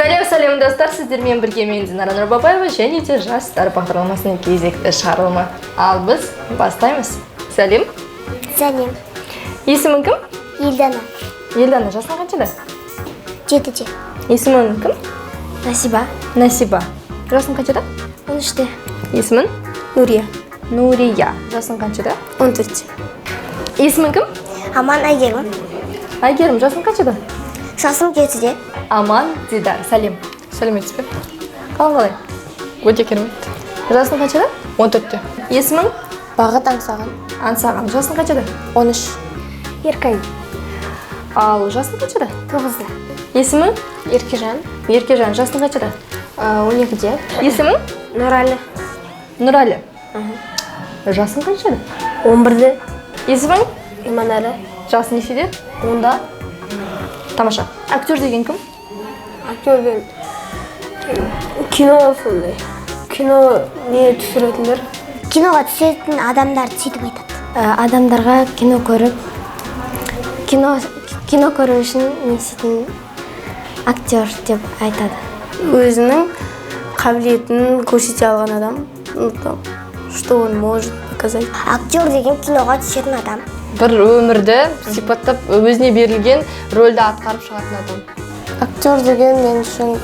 Сәлем достар, сіздермен бірге мен Динара Нұрбабаева және де жастар бағдарламасының кезекті шығарылымы. Ал біз бастаймыз. Сәлем. Сәлем. Есімің кім? Елдана. Елдана, жасың қаншада? 7-де. Есімің кім? Насиба. Насиба. Жасың қаншада? 13-те. Есімің? Нурия. Нурия. Жасың қаншада? 14-те. Есімің кім? Аман Айгерім. Айгерім, жасың қаншада? Жасым 7-де. Аман Дидар. Сәлем. Сәлеметсіз бе? Қалай? Өте керемет. Жасың қаншада? 14-те. Есімің? Бағыт Аңсаған. Аңсаған. Жасың қаншада? 13. Еркай. Ал жасың қаншада? 9-да. Есімің? Еркежан. Еркежан. Жасың қаншада? 12-де. Есімің? Нұрәлі. Нұрәлі. Жасың қаншада? 11-де. Есімің? Иманәлі. Жасың нешеде? 10-да. Тамаша. Актер деген кім? Актерден кино сондай. Кино не түсіретіндер? Киноға түсетін адамдарды сөйтіп айтады. Адамдарға кино көріп, кино көру үшін не істейтін актер деп айтады. Өзінің қабілетін көрсете алған адам. Что он может показать. Актер деген киноға түсетін адам. Бір өмірді сипаттап өзіне берілген рөлді атқарып шығатын адам. Актер деген мен үшін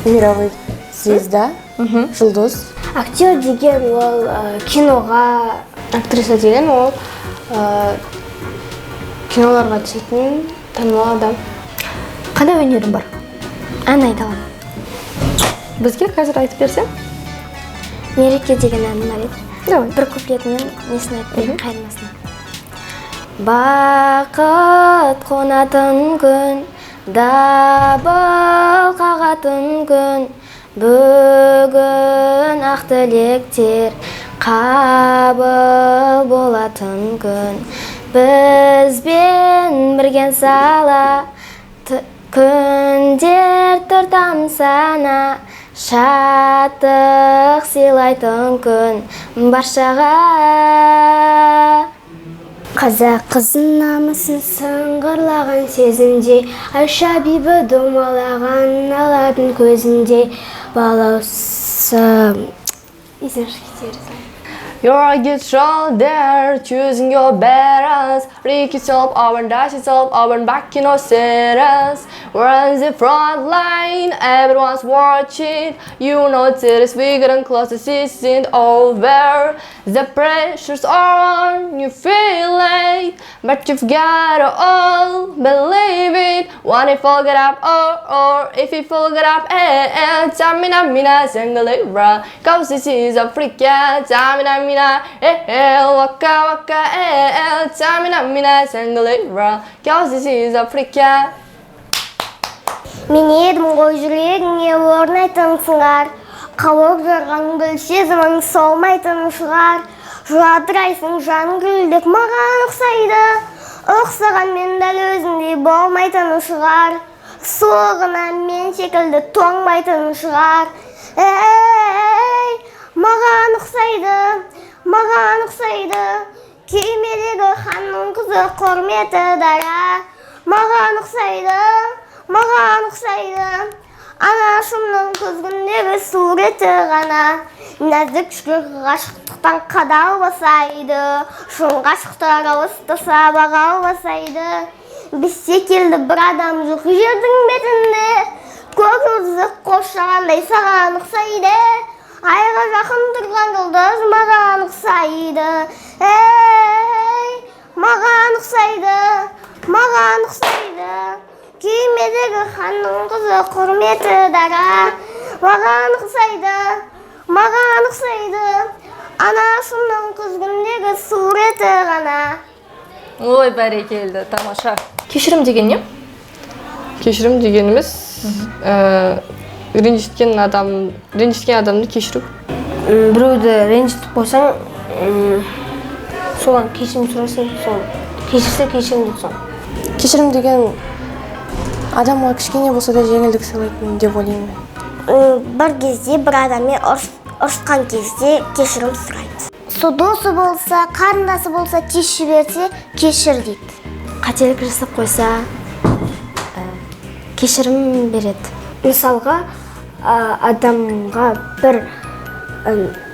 мировой звезда, жұлдыз. Актер деген ол киноға, Актриса деген ол киноларға түсетін танымал адам. Қандай өнерің бар? ән айта аламын. Бізге қазір айтып берсең? Мереке деген әнім бар еді. Давай. Бір куплетінен несін айтып берейін, қайырмасына. Бақыт қонатын күн, дабыл қағатын күн, бүгін ақ тілектер қабыл болатын күн. Бізбен бірген сала, күндер тұртам сана, шаттық сыйлайтын күн баршаға. Қазақ қызын намысын сыңғырлаған сезімде, Айша бибі домалаған алатын көзінде, балаусы... You're a good shoulder, choosing your battles. Break yourself over, dash yourself over, back in no serious. We're on the front line, everyone's watching. You know it's bigger and close, this isn't over. The pressure's on, you feel it, but you've got to all believe it. One if you get up, or if you get up, Tamina, Sangalera. Cause this is Africa, Tamina, waka waka, Tamina, Sangalera. Cause this is Africa. Мен едім ғой жүрегіңе орнайтын сыңар, қауып жарған гүл сезімің солмайтын шығар. Жадырайсың жан гүлдеп маған ұқсайды, ұқсаған мен дәл өзіндей болмайтын шығар. Суығына мен секілді тоңмайтын шығар. Эй, маған ұқсайды, күймедегі ханның қызы құрметі дара. Маған ұқсайды, анашымның күзгіндегі суреті ғана. Нәзік жүрек ғашықтықтан қадау басайды, шын ғашықтар ауыстаса бағау басайды. Біз секілді бір адам жоқ жердің бетінде, көк жұлдызы қоршағандай саған ұқсайды. Айға жақын тұрған жұлдыз маған ұқсайды. Эй, маған ұқсайды, күймедегі ханның қызы құрметі дара. Маған ұқсайды, анашымның күзгіндегі суреті ғана. Ой, бәрекелді, тамаша. Кешірім деген не? Кешірім дегеніміз ренжіткен адамды кешіру. Біреуді ренжітіп қойсаң, соған кешірім сұрайсың, сол кешірсе кешірім дейсің. Кешірім деген адамға кішкене болса да жеңілдік сыйлайтын деп ойлаймын. Бір кезде бір адаммен ұрысқан кезде кешірім сұрайды. Досы болса, қарындасы болса, тез жіберсе, кешір дейді. Қателік жасап қойса, кешірім береді. мысалға адамға бір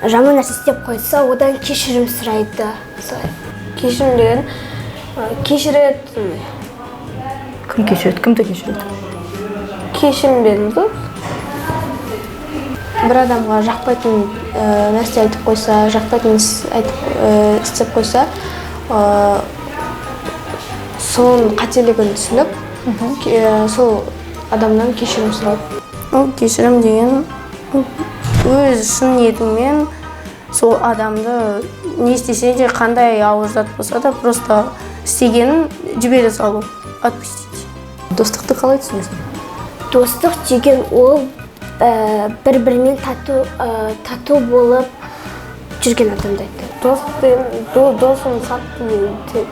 жаман нәрсе істеп қойса, одан кешірім сұрайды. Кешірім деген кешіреді. Кім кешіреді, кімді кешіреді? Кешірім беріңіз ғой. Бір адамға жақпайтын нәрсе айтып қойса, жақпайтын істеп қойса, соның қателігін түсініп, сол адамнан кешірім сұрайды. Ол кешірім деген өз шын ниетіңмен сол адамды не істесе де, қандай ауыр зат болса да, просто істегенін жібере салу, отпустить. Достықты қалай түсінесің? Достық деген ол бір-бірімен тату болып жүрген адамды айтты. Достық деген досын сатты дейді.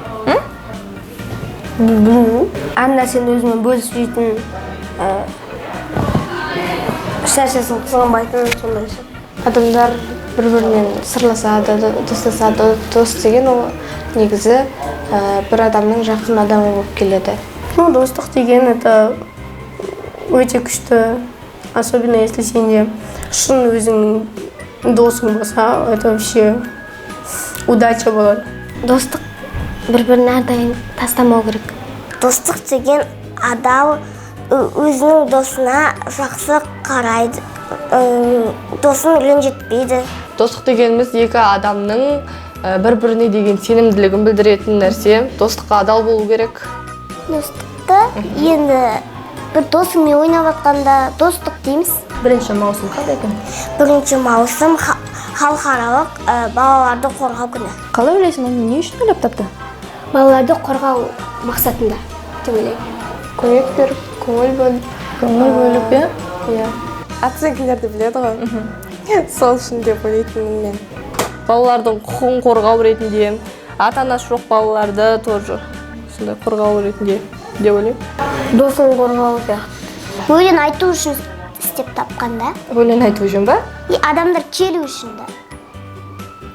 Әр нәрсені өзімен бөлісіп жейтін, ешнәрсесін қызғанбайтын, сондай. Адамдар бір-бірімен сырласады, достасады. Дос деген ол негізі бір адамның жақын адамы болып келеді. Ну, достық деген это өте күшті, особенно если сенде шын өзіңнің досың болса, это вообще удача болады. Достық бір-бірін әрдайым тастамау керек. Достық деген адам өзінің досына жақсы қарайды, досын ренжітпейді. Достық дегеніміз екі адамның бір-біріне деген сенімділігін білдіретін нәрсе. Достыққа адал болу керек. Достықты енді бір досыңмен ойнап жатқанда достық дейміз. Бірінші маусым қандай екен? Бірінші маусым халықаралық балаларды қорғау күні. Қалай ойлайсың, оны не үшін ойлап тапты? Балаларды қорғау мақсатында деп ойлаймын. Көмек беріп, көңіл бөліп, Иә. оценкалерді біледі ғой. Сол үшін деп ойлайтынмын мен. Балалардың құқығын қорғау ретінде, ата-анасы жоқ балаларды тоже сондай қорғау ретінде деп ойлаймын. Досын қорғау сияқты. Өлең айту үшін істеп тапқанда. Өлең айту үшін ба? Адамдар келу үшін да.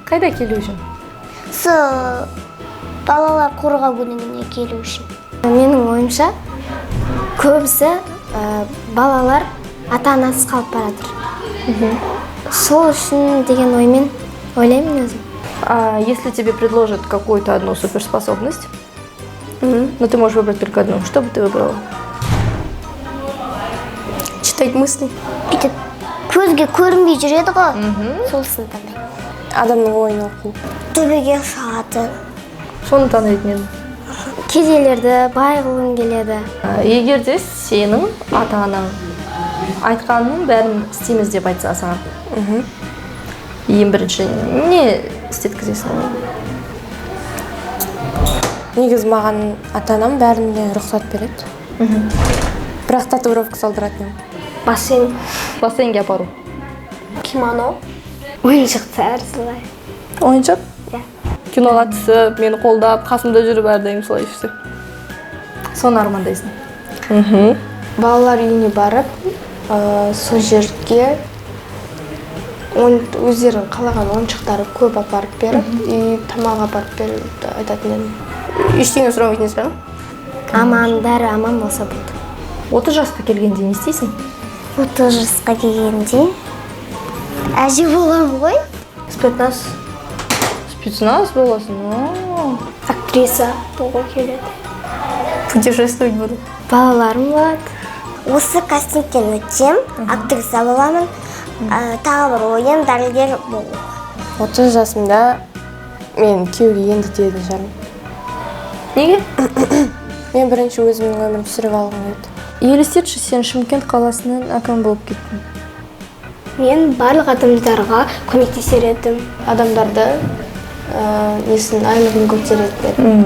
Қайда келу үшін? Балалар қорғау күніне келу үшін. Менің ойымша, көбісі балалар ата-анасыз қалып баратыр. Сол үшін деген оймен ойлаймын өзім. Если тебе предложат какую-то одну суперспособность, но ты можешь выбрать только одну, что бы ты выбрала? Читать мысли. Бүйтіп көзге көрінбей жүреді ғой. Солсын таңдаймын. Адамның ойын оқу. Төбеге шығады. Соны таңдайтын едім. Кедейлерді бай қылғым келеді. Егер де сенің ата-анаң айтқанның бәрін істейміз деп айтса саған, ең бірінші не істеткізесің? Негізі маған ата-анам бәріне рұқсат береді. Бірақ татуировка салдыратын. Бассейнге апару. Кимоно. Ойыншықты әрсілай. Ойыншық? Киноға түсіп, мені қолдап, қасымда жүріп әрдайым солай жүрсе. Соны армандайсың. Балалар үйіне барып, сол жерге өздерін қалаған ойыншықтары көп апарып беріп, и тамақ апарып беріп айтатын едім. Ештеңе сұрамайтын шығар? Аман, бәрі аман болса болды. 30 жасқа келгенде не істейсің? 30 жасқа келгенде әже боламын ғой. Спецназ боласың. Актриса болғым келеді. Путешествовать буду. Балаларым болады. Осы кастингтен өтсем, актриса боламын. Тағы бір ойым дәрігер болу. 30 жасымда мен күйеуге енді тиетін шығармын. Неге? Мен бірінші өзімнің өмірімді сүріп алғым келеді. Елестетші, сен Шымкент қаласынан әкім болып кеттің. Мен барлық адамдарға көмектесер едім. Адамдарды несін айлығын көтереді едім.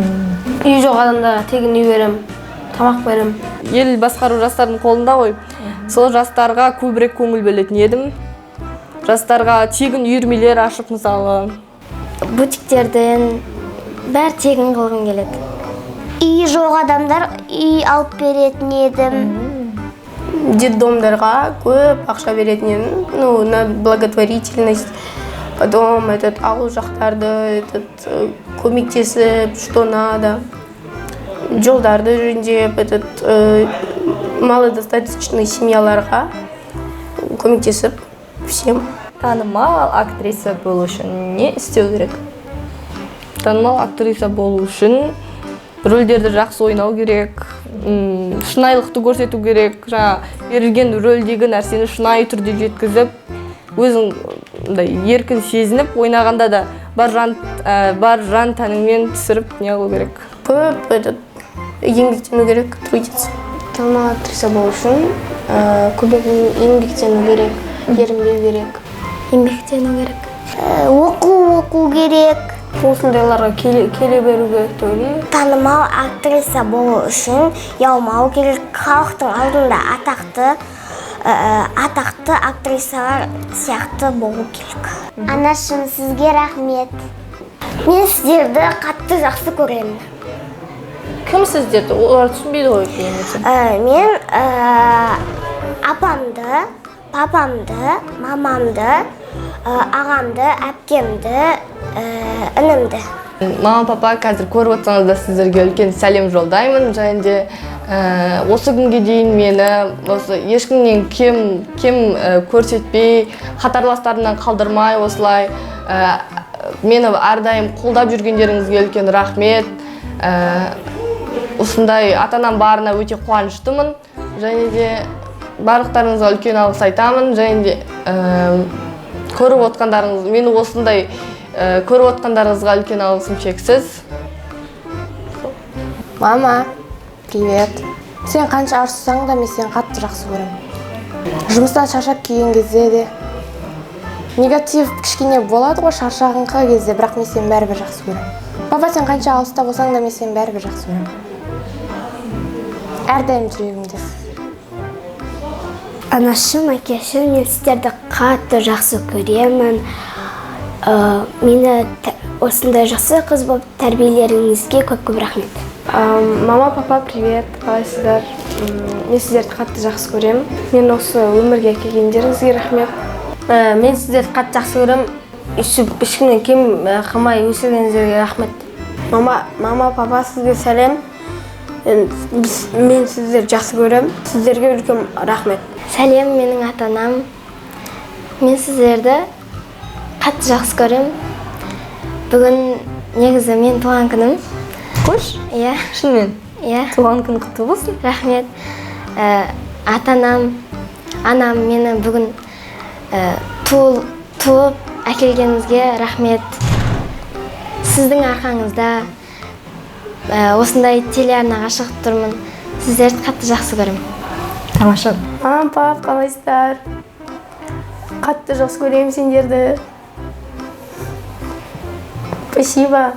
Үй жоқ адамдарға тегін үй берем, тамақ берем. Ел басқару жастардың қолында ғой. Сол жастарға көбірек көңіл бөлетін едім. Жастарға тегін үйірмелер ашып, мысалы. Бутиктерден бәрі тегін қылғым келеді. Үй жоқ адамдар үй алып беретін едім. Детдомдарға көп ақша беретін едім. Ну, на благотворительность. Потом ауыл жақтарды көмектесіп, что надо. Жолдарды жөндеп, малодостаточный семьяларға көмектесіп всем. Танымал актриса болу үшін не істеу керек? Танымал актриса болу үшін рөлдерді жақсы ойнау керек, шынайылықты көрсету керек, берілген рөлдегі нәрсені шынайы түрде жеткізіп, өзің еркін сезініп, ойнағанда да бар жан тәніңмен түсіріп не қылу керек. Көп еңбектену керек, трудиться. Танымал актриса болу үшін көп еңбектену керек, ерінбеу керек. Еңбектену керек. Оқу керек. Осындайларға келе беру керек деп ойлаймын. Танымал актриса болу үшін ұялмау керек. Халықтың алдында атақты актрисалар сияқты болу керек. Анашым, сізге рахмет. Мен сіздерді қатты жақсы көремін. Кім сіздерді? Олар түсінбейді ғой кейін. Мен апамды, папамды, мамамды, ағамды, әпкемді, інімді. Мама, папа, қазір көріп отырсаңыздар сіздерге үлкен сәлем жолдаймын. Және де осы күнге дейін мені ешкімнен кем көрсетпей, қатарластарынан қалдырмай, осылай мені әрдайым қолдап жүргендеріңізге үлкен рахмет. Осындай ата-анам барына өте қуаныштымын. Және де барлықтарыңызға үлкен алғыс айтамын. Және де көріп отқандарыңыз, мені осындай көріп отқандарыңызға үлкен алғысым шексіз. Мама, привет. Сен қанша арсызсаң да мен сені қатты жақсы көремін. Жұмыстан шаршап келген кезде де негатив кішкене болады ғой шаршағанға кезде, бірақ мен сені бәрібір жақсы көремін. Папа, сен қанша алыста болсаң да мен сені бәрібір жақсы көремін. Әрдайым жүрегімдесіз. Анашым, әкешім, мен сіздерді қатты жақсы көремін. Мені осындай жақсы қыз болып тәрбиелеріңізге көп рахмет. Мама, папа, привет. Қалайсыздар? Мен сіздерді қатты жақсы көремін. Мен осы өмірге келгендеріңізге рахмет. Мен сіздерді қатты жақсы көремін. Ешкімнен кем қылмай өсіргеніңізге рахмет. Мама, папа, сізге сәлем. Мен сіздерді жақсы көремін. Сіздерге үлкен рахмет. Сәлем, менің ата-анам. Мен сіздерді қатты жақсы көремін. Бүгін негізі мен туған күнім. Қош? Иә. Шынымен? Иә. Туған күн құтты болсын. Рахмет. Ата-анам, анам мені бүгін туып әкелгеніңізге рахмет. Сіздің арқаңызда осындай телеарнаға шығып тұрмын. Сіздерді қатты жақсы көремін. Тамаша. Мам, пап, қалайсыздар? Қатты жақсы көремін сендерді. Спасибо,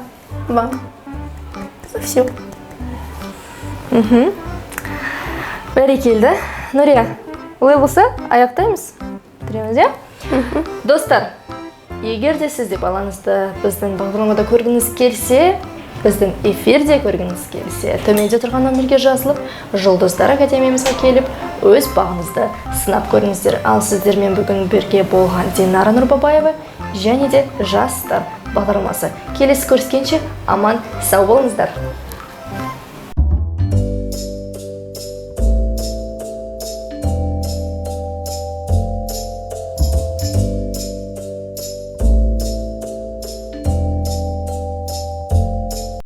мам. Все. Бәрекелді. Нұрия, олай болса, аяқтаймыз. Бітіреміз, иә? Достар, егер де сіз де балаңызды біздің бағдарламада көргіңіз келсе, біздің эфирде көргіңіз келсе, төменде тұрған нөмірге жазылып, Жұлдыздар академиямызға келіп, өз бағыңызды сынап көріңіздер. Ал сіздермен бүгін бірге болған Динара Нұрбабаева және де Жастар бағдарламасы. Келесі көріскенше аман сау болыңыздар.